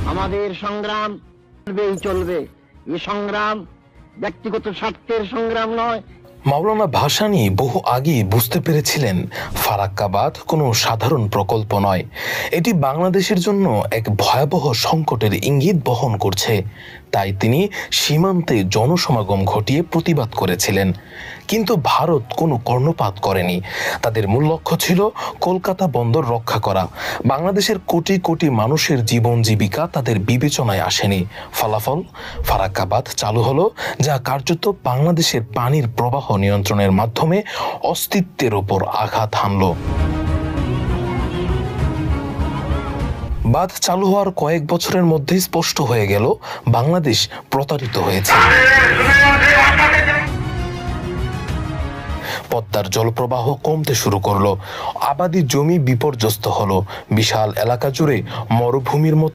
আমাদের সংগ্রাম চলবে। এই সংগ্রাম ব্যক্তিগত স্বার্থের সংগ্রাম নয়। মাওলানা ভাসানী বহু আগেই বুঝতে পেরেছিলেন ফারাক্কা বাঁধ কোনো সাধারণ প্রকল্প নয়, এটি বাংলাদেশের জন্য এক ভয়াবহ সংকটের ইঙ্গিত বহন করছে। তাই তিনি সীমান্তে জনসমাগম ঘটিয়ে প্রতিবাদ করেছিলেন। কিন্তু ভারত কোনো কর্ণপাত করেনি। তাদের মূল লক্ষ্য ছিল কলকাতা বন্দর রক্ষা করা। বাংলাদেশের কোটি কোটি মানুষের জীবন জীবিকা তাদের বিবেচনায় আসেনি। ফলাফল, ফারাক্কা বাঁধ চালু হলো, যা কার্যত বাংলাদেশের পানির প্রবাহ নিয়ন্ত্রণের মাধ্যমে অস্তিত্বের ওপর আঘাত হানল। বাঁধ চালু হওয়ার কয়েক বছরের মধ্যেই স্পষ্ট হয়ে গেল বাংলাদেশ প্রতারিত হয়েছে। পদ্মার জলপ্রবাহ কমতে শুরু করলো, আবাদি জমি বিপর্যস্ত হলো, বিশাল এলাকা জুড়ে মরুভূমির মতো